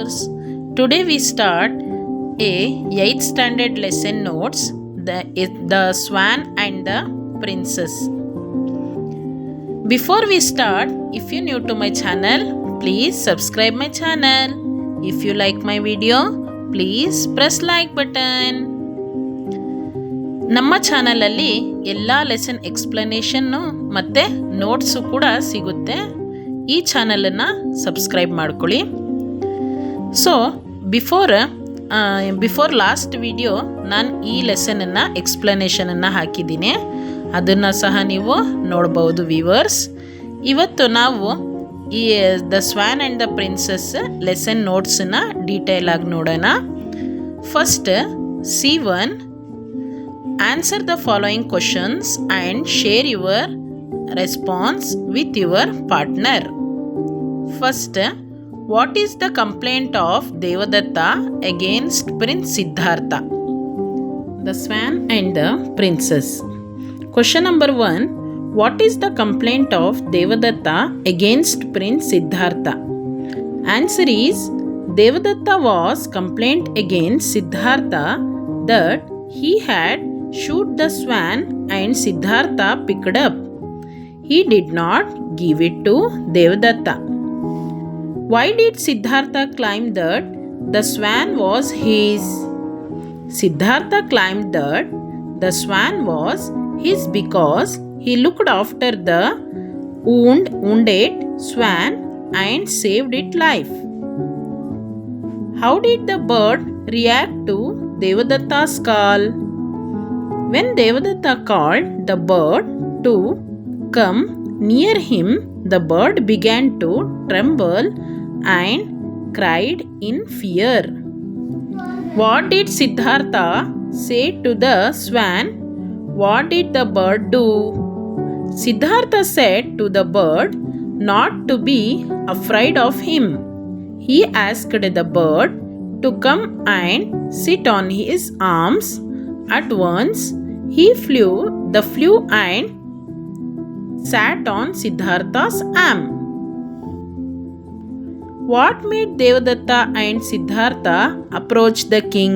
viewers. Today we start a 8th standard lesson notes, the Swan and the Princess. Before we start, if you're new to my channel, please subscribe my channel. If you like my video, please press like button. ನಮ್ಮ ಚಾನಲಲ್ಲಿ ಎಲ್ಲ lesson explanation ಮತ್ತು notes ಕೂಡ ಸಿಗುತ್ತೆ. ಈ ಚಾನಲನ್ನು subscribe ಮಾಡ್ಕೊಳ್ಳಿ. So before last video ನಾನು ಈ ಲೆಸನನ್ನು ಎಕ್ಸ್ಪ್ಲನೇಷನನ್ನು ಹಾಕಿದ್ದೀನಿ. ಅದನ್ನು ಸಹ ನೀವು ನೋಡ್ಬೋದು ವ್ಯೂವರ್ಸ್. ಇವತ್ತು ನಾವು ಈ the swan and the princess lesson ನೋಟ್ಸನ್ನು ಡೀಟೇಲ್ ಆಗಿ ನೋಡೋಣ. First C1, answer the following questions and share your response with your partner. First, what is the complaint of Devadatta against Prince Siddhartha? The Swan and the Princess. Question number 1, what is the complaint of Devadatta against Prince Siddhartha? Answer is, Devadatta was complaint against Siddhartha that he had shoot the swan and Siddhartha picked up. He did not give it to Devadatta. Why did Siddhartha claim that the swan was his? Siddhartha claimed that the swan was his because he looked after the wounded swan and saved its life. How did the bird react to Devadatta's call? When Devadatta called the bird to come near him, the bird began to tremble and cried in fear. What did Siddhartha say to the swan? What did the bird do? Siddhartha said to the bird not to be afraid of him. He asked the bird to come and sit on his arms. At once, he flew and sat on Siddhartha's arm. What made Devadatta and Siddhartha approach the king?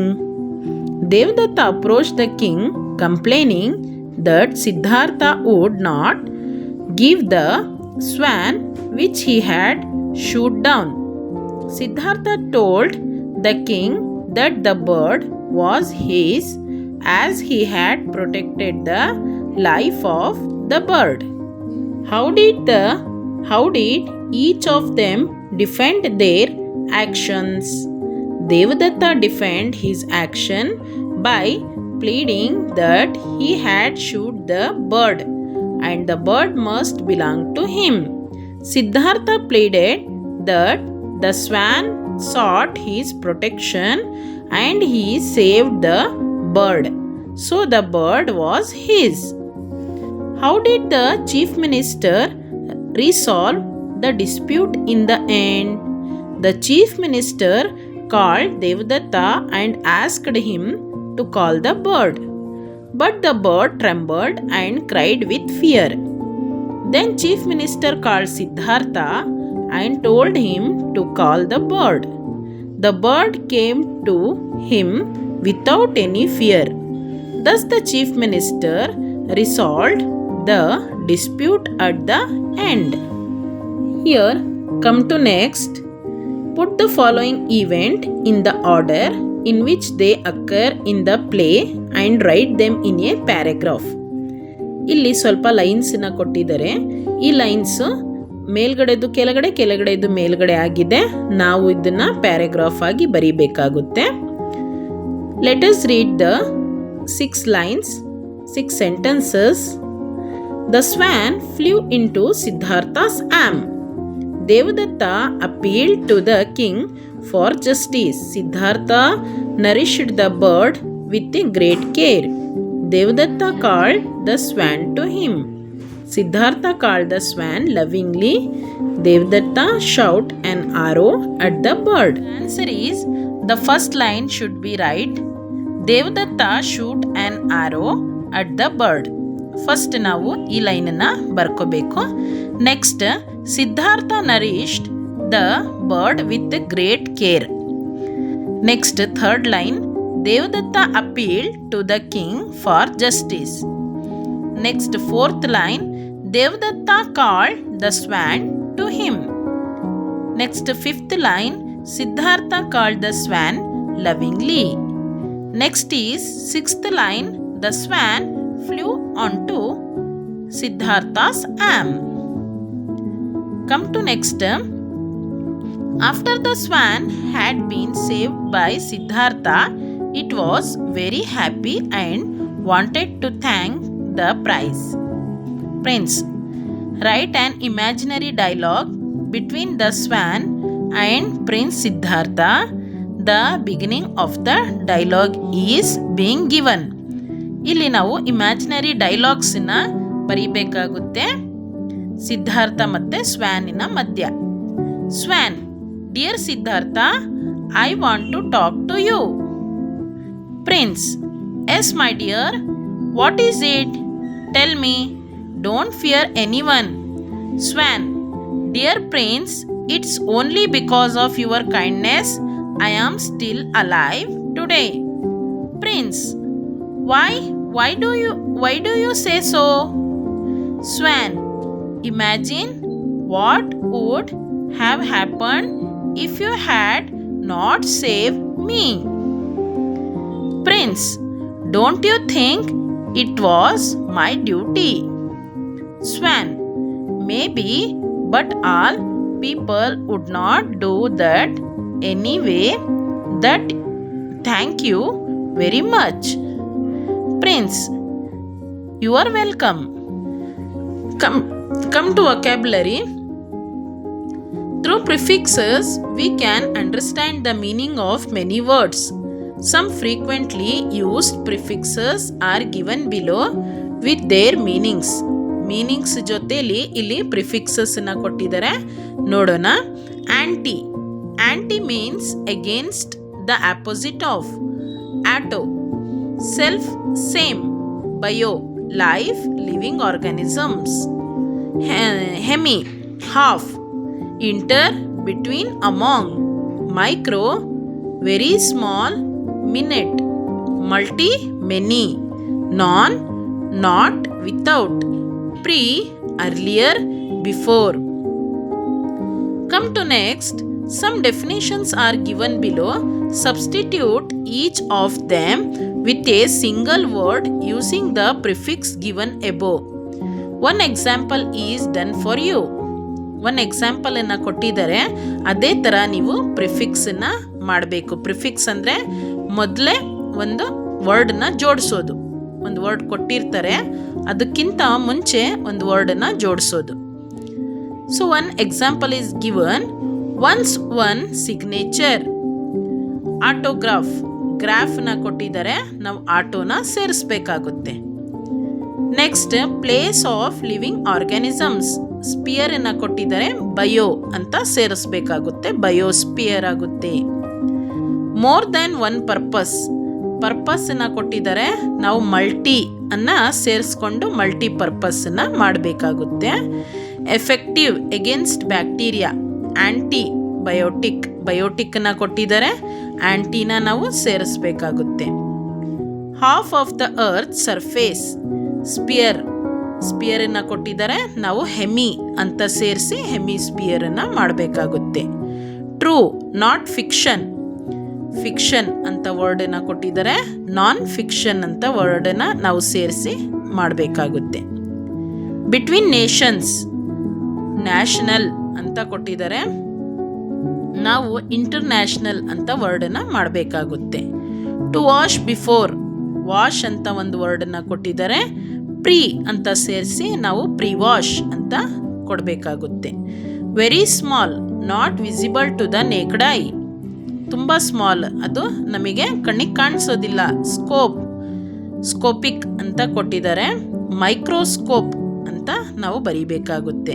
Devadatta approached the king complaining that Siddhartha would not give the swan which he had shot down. Siddhartha told the king that the bird was his as he had protected the life of the bird. How did each of them defend their actions? Devadatta defended his action by pleading that he had shot the bird and the bird must belong to him. Siddhartha pleaded that the swan sought his protection and he saved the bird, so the bird was his. How did the chief minister resolve the dispute in the end? The chief minister called Devadatta and asked him to call the bird, but the bird trembled and cried with fear. Then chief minister called Siddhartha and told him to call the bird. The bird came to him without any fear. Thus the chief minister resolved the dispute at the end. Here, come to next. Put the following event in the order in which they occur in the play and write them in a paragraph. ಇಲ್ಲಿ ಸ್ವಲ್ಪ ಲೈನ್ಸನ್ನ ಕೊಟ್ಟಿದ್ದಾರೆ. ಈ lines ಮೇಲ್ಗಡೆದು ಕೆಳಗಡೆ, ಕೆಳಗಡೆದು ಮೇಲ್ಗಡೆ ಆಗಿದೆ. ನಾವು ಇದನ್ನು paragraph ಆಗಿ ಬರೀಬೇಕಾಗುತ್ತೆ. Let us read the 6 lines, 6 sentences. The swan flew into Siddhartha's arm. Devadatta appealed to the king for justice. Siddhartha nourished the bird with great care. Devadatta called the swan to him. Siddhartha called the swan lovingly. Devadatta shot an arrow at the bird. Answer is, the first line should be right. Devadatta shoot an arrow at the bird. First ನಾವು ಈ ಲೈನನ್ನು ಬರ್ಕೋಬೇಕು. Next, Siddhartha nourished the bird with great care. Next, third line, Devadatta appealed to the king for justice. Next, fourth line, Devadatta called the swan to him. Next, fifth line, Siddhartha called the swan lovingly. Next is sixth line, the swan flew onto Siddhartha's arm. Come to next. After the swan had been saved by Siddhartha, it was very happy and wanted to thank the prize. Friends, write an imaginary dialogue between the swan and Prince Siddhartha. The beginning of the dialogue is being given. ಇಲ್ಲಿ ನಾವು imaginary ಡೈಲಾಗ್ಸನ್ನ ಬರೀಬೇಕಾಗುತ್ತೆ Siddhartha ಮತ್ತು ಸ್ವ್ಯಾನಿನ ಮಧ್ಯ. Swan, dear Siddhartha, I want to talk to you. Prince, yes my dear, what is it? Tell me, don't fear anyone. Swan, dear prince, it's only because of your kindness I am still alive today. Prince, why do you say so? Swan, imagine what would have happened if you had not saved me. Prince, don't you think it was my duty? Swan, maybe, but all people would not do that anyway. That thank you very much. Prince, you are welcome. Come to vocabulary. Through prefixes we can understand the meaning of many words. Some frequently used prefixes are given below with their meanings. Meanings ಜೊತೆಲಿ ಇಲ್ಲಿ ಪ್ರಿಫಿಕ್ಸಸ್ನ ಕೊಟ್ಟಿದ್ದಾರೆ, ನೋಡೋಣ. Anti, anti means against the opposite of. Auto, self, same. Bio, life, living organisms. Hemi, half. Inter, between, among. Micro, very small. Minute, multi, many. Non, not, without. Pre, earlier, before. Come to next. Some definitions are given below. Substitute each of them with a single word using the prefix given above. One example is done for you. One example ಅನ್ನು ಕೊಟ್ಟಿದ್ದಾರೆ, ಅದೇ ಥರ ನೀವು ಪ್ರಿಫಿಕ್ಸನ್ನ ಮಾಡಬೇಕು. Prefix ಅಂದರೆ ಮೊದಲೇ ಒಂದು ವರ್ಡನ್ನ ಜೋಡಿಸೋದು. ಒಂದು ವರ್ಡ್ ಕೊಟ್ಟಿರ್ತಾರೆ, ಅದಕ್ಕಿಂತ ಮುಂಚೆ ಒಂದು ವರ್ಡನ್ನು ಜೋಡಿಸೋದು. So one example is given. One's own signature. Autograph, ಗ್ರಾಫ್ನ ಕೊಟ್ಟಿದ್ದಾರೆ, ನಾವು ಆಟೋನ ಸೇರಿಸ್ಬೇಕಾಗುತ್ತೆ. Next, place of living organisms. ಸ್ಪಿಯರನ್ನು ಕೊಟ್ಟಿದ್ದಾರೆ, ಬಯೋ ಅಂತ ಸೇರಿಸ್ಬೇಕಾಗುತ್ತೆ, ಬಯೋಸ್ಪಿಯರ್ ಆಗುತ್ತೆ. More than one purpose. ಪರ್ಪಸ್ಸನ್ನು ಕೊಟ್ಟಿದ್ದಾರೆ, ನಾವು ಮಲ್ಟಿ ಅನ್ನು ಸೇರಿಸ್ಕೊಂಡು ಮಲ್ಟಿ ಪರ್ಪಸ್ಸನ್ನು ಮಾಡಬೇಕಾಗುತ್ತೆ. Effective, against bacteria. Antibiotic, ಬಯೋಟಿಕ್ನ ಕೊಟ್ಟಿದ್ದಾರೆ, ಆ್ಯಂಟಿನ ನಾವು ಸೇರಿಸ್ಬೇಕಾಗುತ್ತೆ. Half of the earth surface. Sphere, ಸ್ಪಿಯರನ್ನು ಕೊಟ್ಟಿದ್ದಾರೆ, ನಾವು ಹೆಮಿ ಅಂತ ಸೇರಿಸಿ ಹೆಮಿ ಸ್ಪಿಯರನ್ನು ಮಾಡಬೇಕಾಗುತ್ತೆ. True, not fiction. ಫಿಕ್ಷನ್ ಅಂತ ವರ್ಡನ್ನು ಕೊಟ್ಟಿದ್ದಾರೆ, ನಾನ್ ಫಿಕ್ಷನ್ ಅಂತ ವರ್ಡನ್ನು ನಾವು ಸೇರಿಸಿ ಮಾಡಬೇಕಾಗುತ್ತೆ. Between Nations. ನ್ಯಾಷನಲ್ ಅಂತ ಕೊಟ್ಟಿದ್ದಾರೆ, ನಾವು ಇಂಟರ್ನ್ಯಾಷನಲ್ ಅಂತ ವರ್ಡನ್ನು ಮಾಡಬೇಕಾಗುತ್ತೆ. To wash before. ವಾಶ್ ಅಂತ ಒಂದು ವರ್ಡನ್ನು ಕೊಟ್ಟಿದ್ದಾರೆ, ಪ್ರೀ ಅಂತ ಸೇರಿಸಿ ನಾವು ಪ್ರೀ ವಾಶ್ ಅಂತ ಕೊಡಬೇಕಾಗುತ್ತೆ. Very small, not visible to the naked eye. ತುಂಬ ಸ್ಮಾಲ್, ಅದು ನಮಗೆ ಕಣ್ಣಿಗೆ ಕಾಣಿಸೋದಿಲ್ಲ. ಸ್ಕೋಪ್, ಸ್ಕೋಪಿಕ್ ಅಂತ ಕೊಟ್ಟಿದ್ದಾರೆ, ಮೈಕ್ರೋಸ್ಕೋಪ್ ಅಂತ ನಾವು ಬರೀಬೇಕಾಗುತ್ತೆ.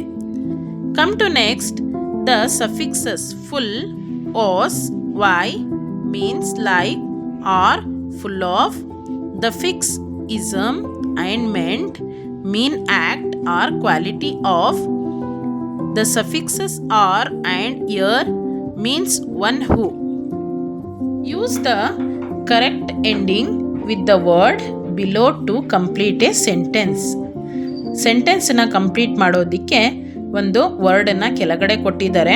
Come to next. The suffixes full, ous, y means like or full of. The fix, ism and meant mean act or quality of. The suffixes are and year means one who. Use the correct ending with the word below to complete a sentence. ಸೆಂಟೆನ್ಸನ್ನ complete ಮಾಡೋದಕ್ಕೆ ಒಂದು ವರ್ಡನ್ನು ಕೆಳಗಡೆ ಕೊಟ್ಟಿದ್ದಾರೆ.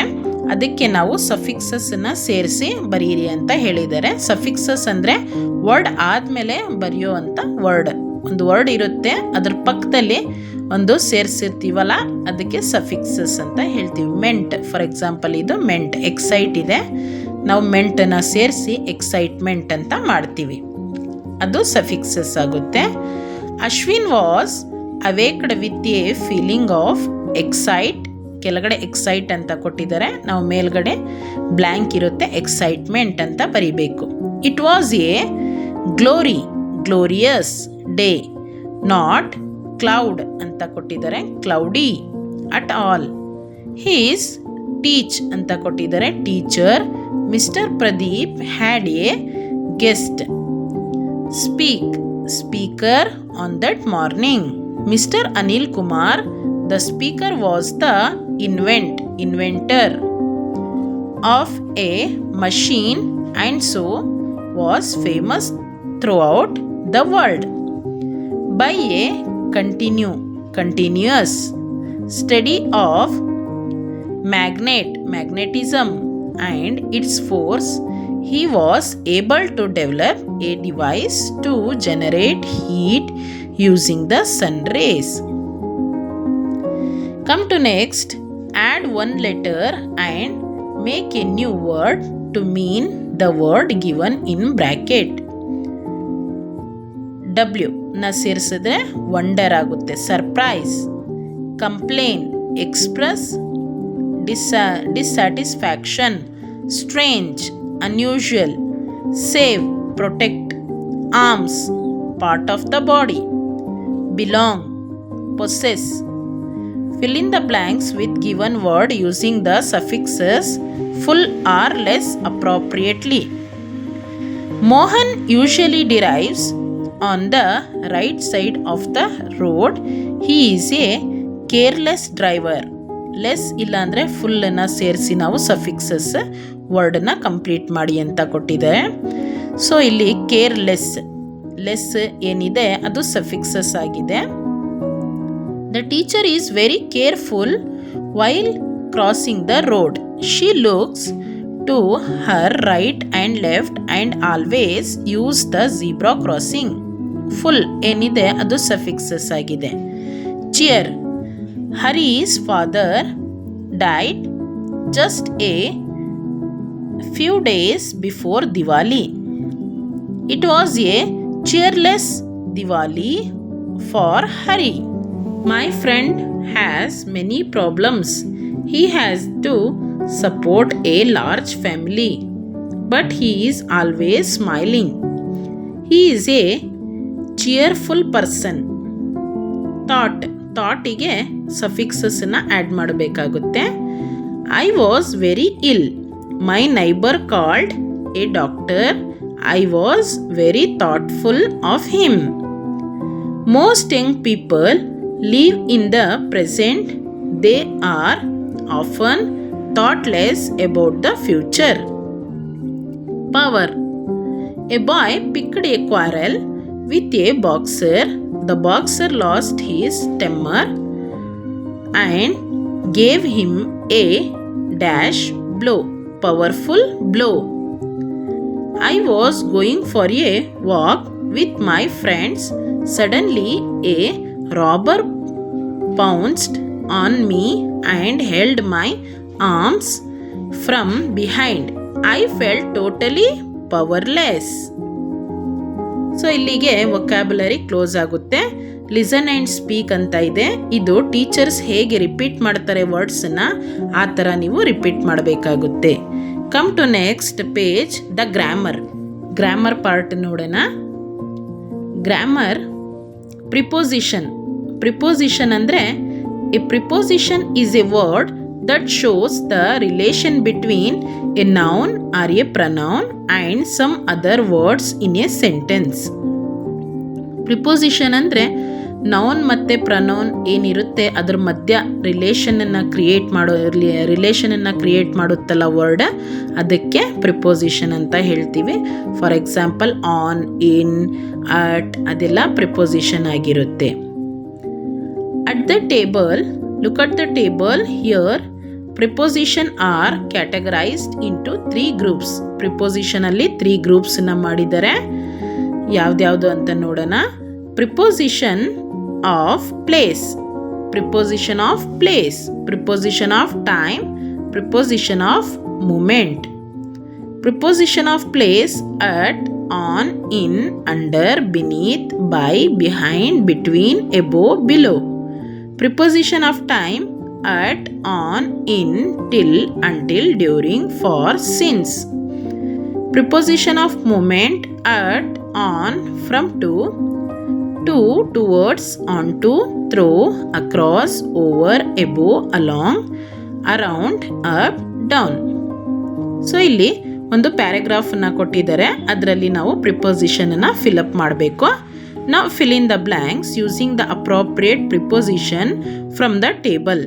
ಅದಕ್ಕೆ ನಾವು ಸಫಿಕ್ಸಸ್ಸನ್ನು ಸೇರಿಸಿ ಬರೀರಿ ಅಂತ ಹೇಳಿದ್ದಾರೆ. ಸಫಿಕ್ಸಸ್ ಅಂದರೆ ವರ್ಡ್ ಆದಮೇಲೆ ಬರೆಯೋ ಅಂಥ ವರ್ಡ್. ಒಂದು ವರ್ಡ್ ಇರುತ್ತೆ, ಅದ್ರ ಪಕ್ಕದಲ್ಲಿ ಒಂದು ಸೇರಿಸಿರ್ತೀವಲ್ಲ, ಅದಕ್ಕೆ ಸಫಿಕ್ಸಸ್ ಅಂತ ಹೇಳ್ತೀವಿ. ಮೆಂಟ್ ಫಾರ್ ಎಕ್ಸಾಂಪಲ್, ಇದು ಮೆಂಟ್, ಎಕ್ಸೈಟ್ ಇದೆ, ನಾವು ಮೆಂಟನ್ನು ಸೇರಿಸಿ ಎಕ್ಸೈಟ್ಮೆಂಟ್ ಅಂತ ಮಾಡ್ತೀವಿ, ಅದು ಸಫಿಕ್ಸಸ್ ಆಗುತ್ತೆ. Ashwin was awaked with a feeling of excite. ಕೆಳಗಡೆ ಎಕ್ಸೈಟ್ ಅಂತ ಕೊಟ್ಟಿದ್ದಾರೆ, ನಾವು ಮೇಲ್ಗಡೆ ಬ್ಲ್ಯಾಂಕ್ ಇರುತ್ತೆ, ಎಕ್ಸೈಟ್ಮೆಂಟ್ ಅಂತ ಬರಿಬೇಕು. It was a glorious day, not cloud ಅಂತ ಕೊಟ್ಟಿದ್ದಾರೆ, cloudy at all. He's teach ಅಂತ ಕೊಟ್ಟಿದ್ದಾರೆ, teacher. Mister Pradeep had a guest, speaker on that morning. Mister Anil Kumar, the speaker was the inventor of a machine and so was famous throughout the world. By a continuous study of magnetism and its force, he was able to develop a device to generate heat using the sun rays. Come to next, add one letter and make a new word to mean the word given in bracket. W ನ ಸೇರಿಸಿದ್ರೆ wonder ಆಗುತ್ತೆ, surprise. Complain, express dissatisfaction. Strange, unusual. Save, protect. Arms, part of the body. Belong, possess. Fill in the blanks with given word using the suffixes full or less appropriately. Mohan usually drives on the right side of the road. He is a careless driver. Less ಇಲ್ಲ ಅಂದರೆ ಫುಲ್ಲನ್ನು ಸೇರಿಸಿ ನಾವು ಸಫಿಕ್ಸಸ್ ವರ್ಡನ್ನು complete ಮಾಡಿ ಅಂತ ಕೊಟ್ಟಿದ್ದಾರೆ. So ಇಲ್ಲಿ careless, less ಏನಿದೆ ಅದು ಸಫಿಕ್ಸಸ್ ಆಗಿದೆ. The teacher is very careful while crossing the road. She looks to her right and left and always use the zebra crossing. Full ಏನಿದೆ ಅದು ಸಫಿಕ್ಸಸ್ ಆಗಿದೆ. Cheer, Hari's father died just a few days before Diwali. It was a cheerless Diwali for Hari. My friend has many problems. He has to support a large family, but he is always smiling. He is a cheerful person. ಥಾಟಿಗೆ ಸಫಿಕ್ಸಸ್ನ add ಮಾಡಬೇಕಾಗುತ್ತೆ. I was very ill. My neighbor called a doctor. I was very thoughtful of him. Most young people live in the present. They are often thoughtless about the future. Power. A boy picked a quarrel with a boxer. The boxer lost his temper and gave him a dash blow, powerful blow. I was going for a walk with my friends. Suddenly a robber pounced on me and held my arms from behind. I felt totally powerless. So ಇಲ್ಲಿಗೆ vocabulary close ಆಗುತ್ತೆ. Listen and speak ಅಂತ ಇದೆ. ಇದು teachers ಹೇಗೆ repeat ಮಾಡ್ತಾರೆ ವರ್ಡ್ಸನ್ನು, ಆ ಥರ ನೀವು ರಿಪೀಟ್ ಮಾಡಬೇಕಾಗುತ್ತೆ. Come to next page, the grammar part ನೋಡೋಣ. ಗ್ರಾಮರ್, ಪ್ರಿಪೋಸಿಷನ್ ಅಂದರೆ a preposition is a word that shows the relation between a noun or a pronoun and some other words in a sentence. Preposition ಅಂದರೆ noun ಮತ್ತು pronoun ಏನಿರುತ್ತೆ ಅದ್ರ ಮಧ್ಯ ರಿಲೇಷನನ್ನು create ಮಾಡುತ್ತಲ್ಲ word, ಅದಕ್ಕೆ preposition ಅಂತ ಹೇಳ್ತೀವಿ. For example on, in, at ಅದೆಲ್ಲ preposition ಆಗಿರುತ್ತೆ. At the table, look at the table here. Preposition are categorized into 3 groups. Preposition ಅಲ್ಲಿ 3 groups ನ ಮಾಡಿದ್ದಾರೆ. ಯಾವ್ದ್ಯಾವುದು ಅಂತ ನೋಡೋಣ. Preposition of place, preposition of place, preposition of time, preposition of moment. Preposition of place: at, on, in, under, beneath, by, behind, between, above, below. Preposition of time: at, on, in, till, until, during, for, since. Preposition of moment: at, on, from, to, towards, onto, through, across, over, above, along, around, up, down. So ಇಲ್ಲಿ ಒಂದು ಪ್ಯಾರಾಗ್ರಾಫನ್ನು ಕೊಟ್ಟಿದ್ದಾರೆ, ಅದರಲ್ಲಿ ನಾವು ಪ್ರಿಪೋಸಿಷನನ್ನು fill up ಮಾಡಬೇಕು. Now fill in the blanks using the appropriate preposition from the table.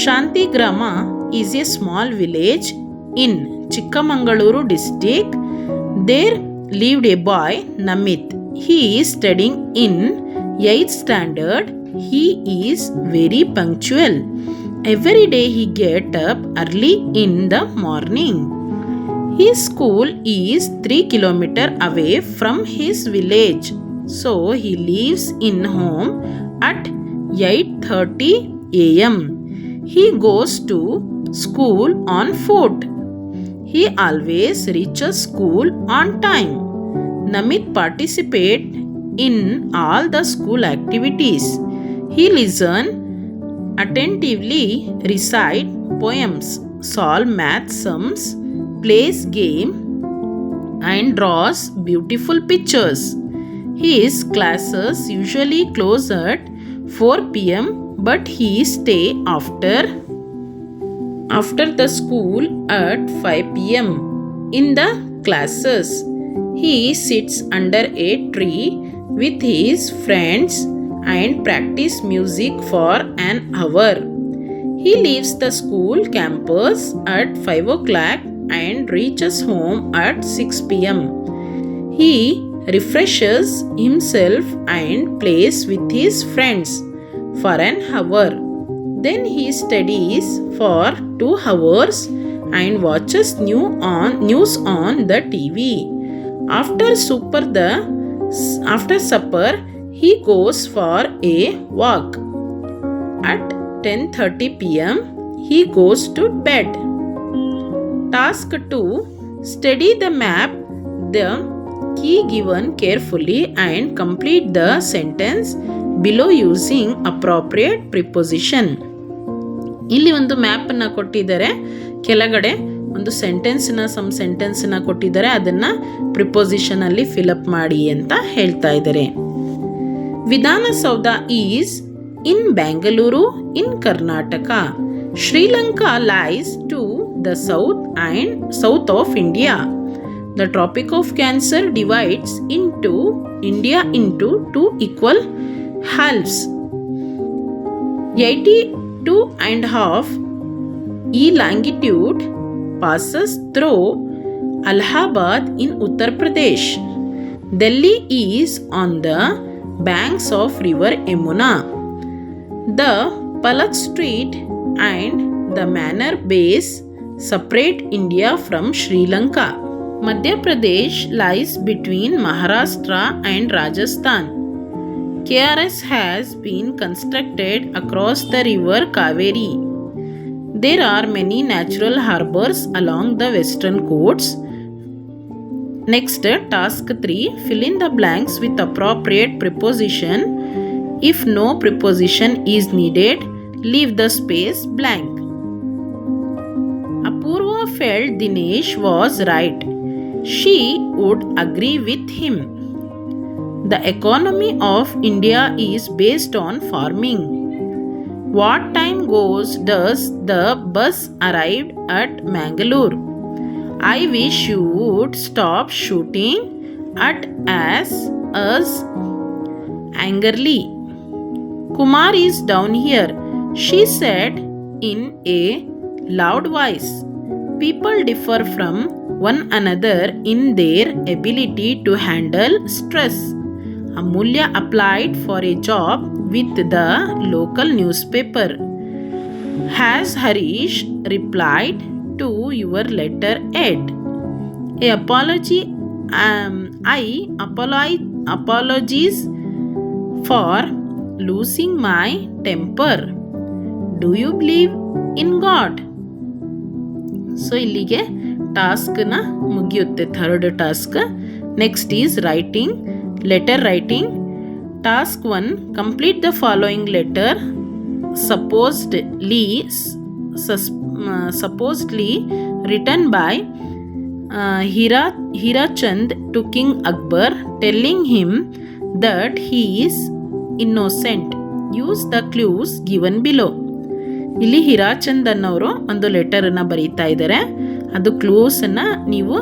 Shantigrama is a small village in Chikkamangaluru district. There lived a boy, Namit. He is studying in 8th standard. He is very punctual. Every day he gets up early in the morning. His school is 3 kilometers away from his village, so he leaves in home at 8:30 a.m. He goes to school on foot. He always reaches school on time. Namit participates in all the school activities. He listens attentively, recites poems, solves math sums, plays game, and draws beautiful pictures. His classes usually close at 4 p.m. but he stays after the school at 5 p.m. in the classes. He sits under a tree with his friends and practice music for an hour. He leaves the school campus at 5 o'clock and reaches home at 6 p.m. He refreshes himself and plays with his friends for an hour. Then he studies for 2 hours and watches news on the TV. After supper, he goes for a walk. At 10:30 p.m. he goes to bed. Task 2. Study the map, the key given carefully and complete the sentence below using appropriate preposition. ಇಲ್ಲಿ ಒಂದು ಮ್ಯಾಪನ್ನು ಕೊಟ್ಟಿದ್ದಾರೆ, ಕೆಳಗಡೆ ಒಂದು ಸೆಂಟೆನ್ಸನ್ನ ಕೊಟ್ಟಿದ್ದಾರೆ, ಅದನ್ನು ಪ್ರಿಪೋಸಿಷನಲ್ಲಿ fill up ಮಾಡಿ ಅಂತ ಹೇಳ್ತಾ ಇದ್ದಾರೆ. Vidhana Soudha is in Bangalore in Karnataka. Sri Lanka lies to the south of India. The Tropic of Cancer divides India into 2 equal halves. 82.5 E longitude passes through Allahabad in Uttar Pradesh. Delhi is on the banks of river Yamuna. The Palak Street and the Manor Base separate India from Sri Lanka. Madhya Pradesh lies between Maharashtra and Rajasthan. KRS has been constructed across the river Kaveri. There are many natural harbors along the western coasts. Next, task 3. Fill in the blanks with appropriate preposition. If no preposition is needed, leave the space blank. Apurva felt Dinesh was right. She would agree with him. The economy of India is based on farming. What time does the bus arrive at Mangalore? I wish you would stop shooting at us. angrily. Kumar is down here, she said in a loud voice. People differ from one another in their ability to handle stress. Amulya applied for a job with the local newspaper. Has Harish replied to your letter yet? Apologies for losing my temper. Do you believe in God? So ಇಲ್ಲಿಗೆ ಟಾಸ್ಕ್ನ ಮುಗಿಯುತ್ತೆ, third task. Next is writing, letter writing. Task 1, complete the following letter supposedly written by Hirachand to King Akbar, telling him that he is innocent. Use the clues given below. ಇಲ್ಲಿ ಹಿರಾಚಂದ್ ಅನ್ನೋರು ಒಂದು ಲೆಟರನ್ನು ಬರೀತಾ ಇದ್ದಾರೆ. ಅದು ಕ್ಲೂಸನ್ನು ನೀವು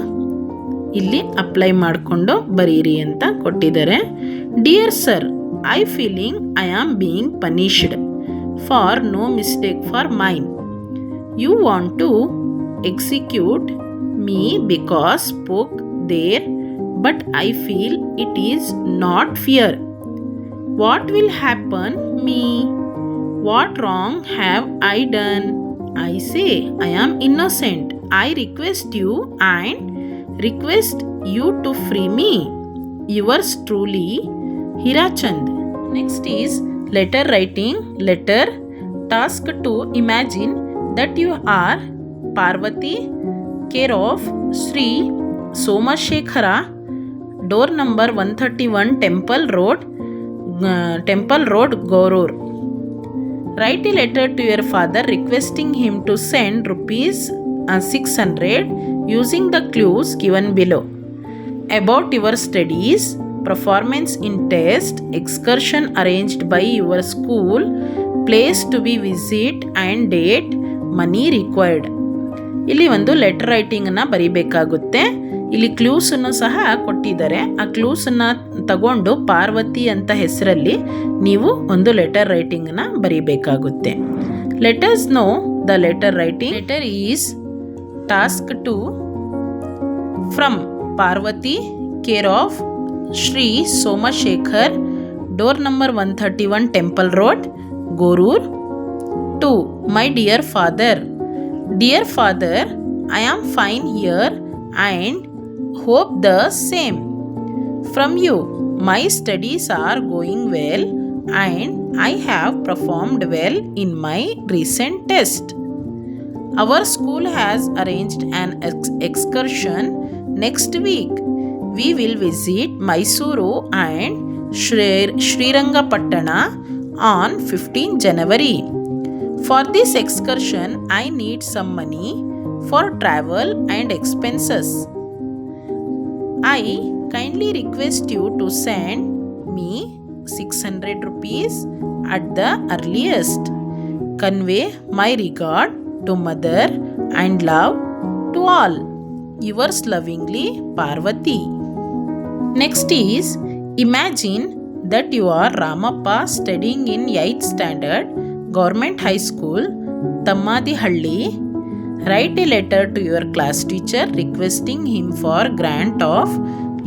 ಇಲ್ಲಿ ಅಪ್ಲೈ ಮಾಡಿಕೊಂಡು ಬರೀರಿ ಅಂತ ಕೊಟ್ಟಿದ್ದಾರೆ. Dear sir, I feeling I am being punished for no mistake for mine. You want to execute me because spoke there, but I feel it is not fear. What will happen me? What wrong have I done? I say I am innocent. I request you and request you to free me. Yours truly, Hirachand. Next is letter writing. Letter. Task 2, imagine that you are Parvati, care of Sri Somashekara, door number 131, Temple Road, Gorur. Write a letter to your father requesting him to send rupees 600 using the clues given below. About your studies, performance in test, excursion arranged by your school, place to be visit and date, money required. ಇಲ್ಲಿ ಒಂದು letter ರೈಟಿಂಗನ್ನು ಬರೀಬೇಕಾಗುತ್ತೆ. ಇಲ್ಲಿ ಕ್ಲೂಸನ್ನು ಸಹ ಕೊಟ್ಟಿದ್ದಾರೆ. ಆ ಕ್ಲೂಸನ್ನು ತಗೊಂಡು ಪಾರ್ವತಿ ಅಂತ ಹೆಸರಲ್ಲಿ ನೀವು ಒಂದು ಲೆಟರ್ ರೈಟಿಂಗನ್ನು ಬರೀಬೇಕಾಗುತ್ತೆ. Letters know the letter writing. Letter is task 2, from Parvathi, care of Shri Somashekar, door number 131, temple road, Gorur. 2, my dear father. Dear father, I am fine here and hope the same. From you, my studies are going well and I have performed well in my recent test. Our school has arranged an excursion next week. We will visit Mysuru and Srirangapatna on 15 January. For this excursion, I need some money for travel and expenses. I kindly request you to send me 600 rupees at the earliest. Convey my regard to mother and love to all. Yours lovingly, Parvati. Next is, imagine that you are Ramappa studying in 8th standard, Government High School, Tammadihalli. Write a letter to your class teacher requesting him for grant of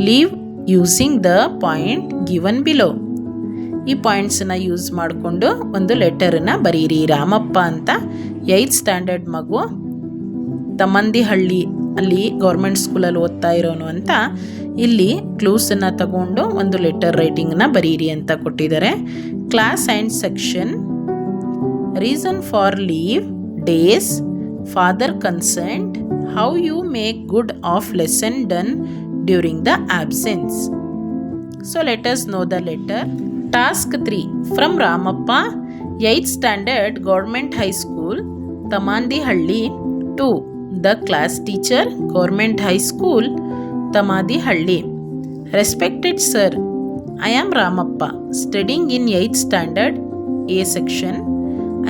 leave using the point given below. ಈ ಪಾಯಿಂಟ್ಸನ್ನು use ಮಾಡಿಕೊಂಡು ಒಂದು ಲೆಟರನ್ನು ಬರೀರಿ. ರಾಮಪ್ಪ ಅಂತ 8th standard ಮಗು, ತಮ್ಮಂದಿಹಳ್ಳಿ ಅಲ್ಲಿ government ಸ್ಕೂಲಲ್ಲಿ ಓದ್ತಾ ಇರೋನು ಅಂತ ಇಲ್ಲಿ ಕ್ಲೂಸನ್ನು ತಗೊಂಡು ಒಂದು ಲೆಟರ್ ರೈಟಿಂಗನ್ನ ಬರೀರಿ ಅಂತ ಕೊಟ್ಟಿದ್ದಾರೆ. Class and section, reason for leave, days, father consent, how you make good of lesson done during the absence. So let us know the letter. Task 3, from Ramappa, 8th standard, Government High School, Tamandihalli. 2, the class teacher, Government High School, Tamandihalli. Respected sir, I am Ramappa, studying in 8th standard, A section.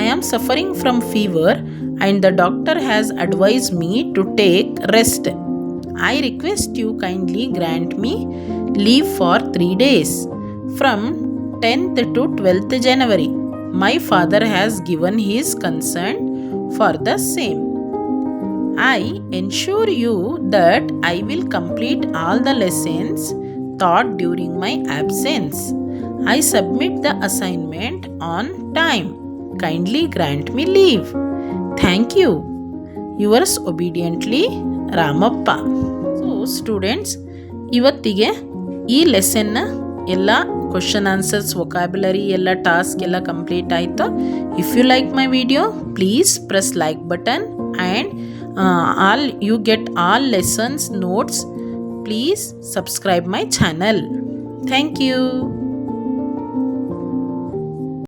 I am suffering from fever and the doctor has advised me to take rest. I request you kindly grant me leave for 3 days. From 10th to 12th January. My father has given his consent for the same. I ensure you that I will complete all the lessons taught during my absence. I submit the assignment on time. Kindly grant me leave. Thank you. Yours obediently, Ramappa. So students, ಇವತ್ತಿಗೆ ಈ ಲೆಸನ್ನ ಎಲ್ಲ question answers, vocabulary ಎಲ್ಲ task ಎಲ್ಲ complete ಆಯಿತು. If you like my video, please press like button and you get all lessons notes. Please subscribe my channel. Thank you.